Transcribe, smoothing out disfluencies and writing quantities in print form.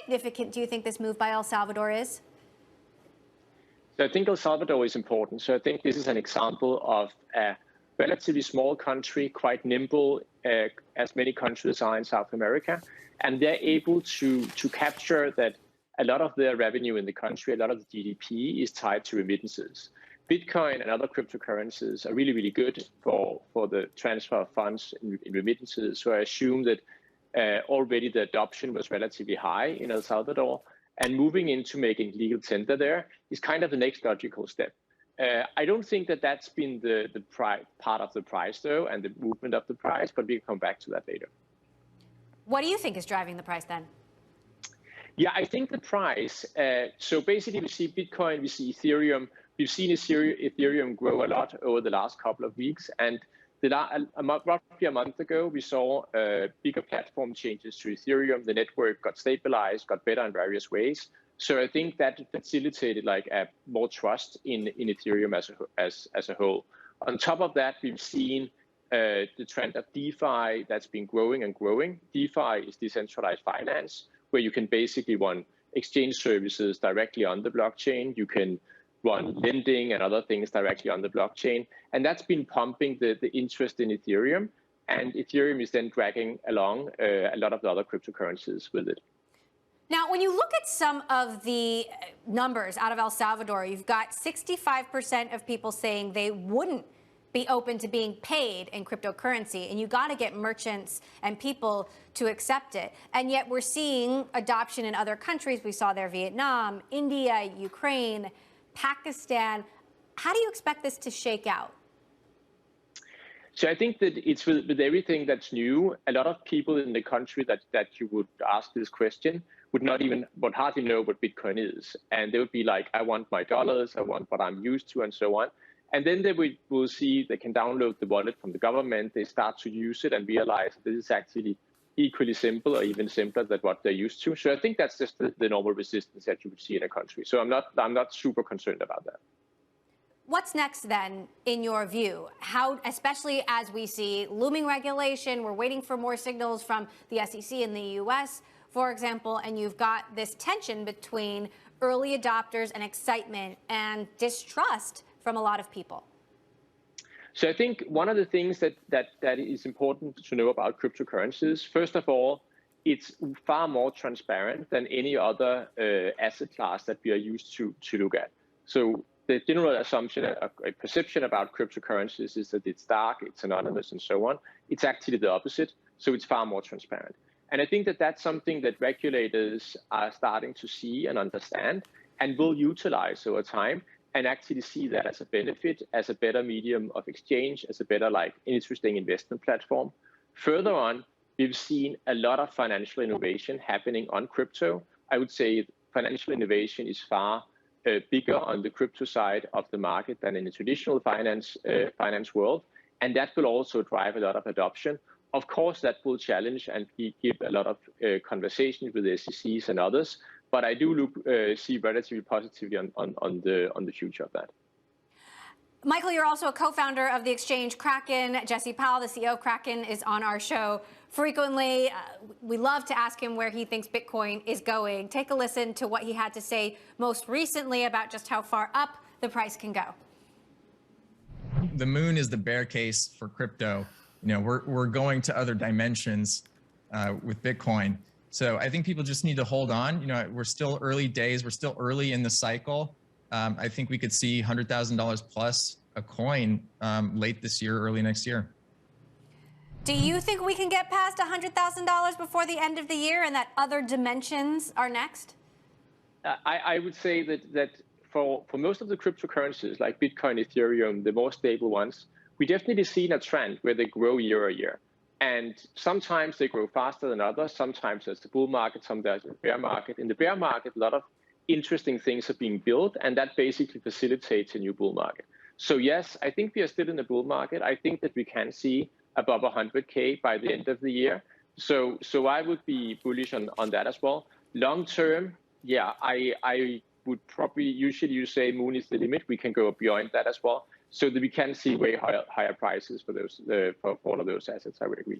significant do you think this move by El Salvador is? So I think El Salvador is important. So I think this is an example of a relatively small country, quite nimble, as many countries are in South America. And they're able to capture that a lot of their revenue in the country, a lot of the GDP is tied to remittances. Bitcoin and other cryptocurrencies are really, really good for the transfer of funds in remittances. So I assume that already the adoption was relatively high in El Salvador. And moving into making legal tender there is kind of the next logical step. I don't think that that's been the part of the price, though, and the movement of the price, but we can come back to that later. What do you think is driving the price then? Yeah, I think the price, so basically we see Bitcoin, we see Ethereum. We've seen Ethereum grow a lot over the last couple of weeks. And roughly a month ago, we saw bigger platform changes to Ethereum. The network got stabilized, got better in various ways. So I think that facilitated like more trust in Ethereum as a whole. On top of that, we've seen the trend of DeFi that's been growing and growing. DeFi is decentralized finance, where you can basically run exchange services directly on the blockchain. You can run lending and other things directly on the blockchain. And that's been pumping the interest in Ethereum. And Ethereum is then dragging along a lot of the other cryptocurrencies with it. Now, when you look at some of the numbers out of El Salvador, you've got 65% of people saying they wouldn't be open to being paid in cryptocurrency, and you got to get merchants and people to accept it. And yet we're seeing adoption in other countries. We saw there Vietnam, India, Ukraine, Pakistan. How do you expect this to shake out? So I think that it's with everything that's new, a lot of people in the country that you would ask this question would hardly know what Bitcoin is. And they would be like, I want my dollars, I want what I'm used to, and so on. And then they will see they can download the wallet from the government. They start to use it and realize this is actually equally simple or even simpler than what they're used to. So I think that's just the normal resistance that you would see in a country. So I'm not super concerned about that. What's next then, in your view? How, especially as we see looming regulation, we're waiting for more signals from the SEC in the US, for example, and you've got this tension between early adopters and excitement and distrust from a lot of people. So I think one of the things that is important to know about cryptocurrencies, first of all, it's far more transparent than any other asset class that we are used to look at. So the general assumption, a perception about cryptocurrencies is that it's dark, it's anonymous, and so on. It's actually the opposite. So it's far more transparent. And I think that that's something that regulators are starting to see and understand and will utilize over time, and actually see that as a benefit, as a better medium of exchange, as a better, like, interesting investment platform. Further on, we've seen a lot of financial innovation happening on crypto. I would say financial innovation is far bigger on the crypto side of the market than in the traditional finance world. And that will also drive a lot of adoption. Of course, that will challenge and give a lot of conversations with the SECs and others. But I do see relatively positively on the future of that. Michael, you're also a co-founder of the exchange Kraken. Jesse Powell, the CEO of Kraken, is on our show frequently. We love to ask him where he thinks Bitcoin is going. Take a listen to what he had to say most recently about just how far up the price can go. The moon is the bear case for crypto. You know, we're going to other dimensions with Bitcoin. So I think people just need to hold on. You know, we're still early days. We're still early in the cycle. I think we could see $100,000 plus a coin late this year, early next year. Do you think we can get past $100,000 before the end of the year and that other dimensions are next? I would say that for most of the cryptocurrencies like Bitcoin, Ethereum, the more stable ones, we definitely seen a trend where they grow year on year. And sometimes they grow faster than others. Sometimes there's a bull market, sometimes there's a bear market. In the bear market, a lot of interesting things are being built, and that basically facilitates a new bull market. So yes, I think we are still in the bull market. I think that we can see above 100K by the end of the year. So I would be bullish on that as well. Long term, yeah, I would probably, usually you say moon is the limit. We can go beyond that as well, so that we can see way higher prices for those for all of those assets. I would agree.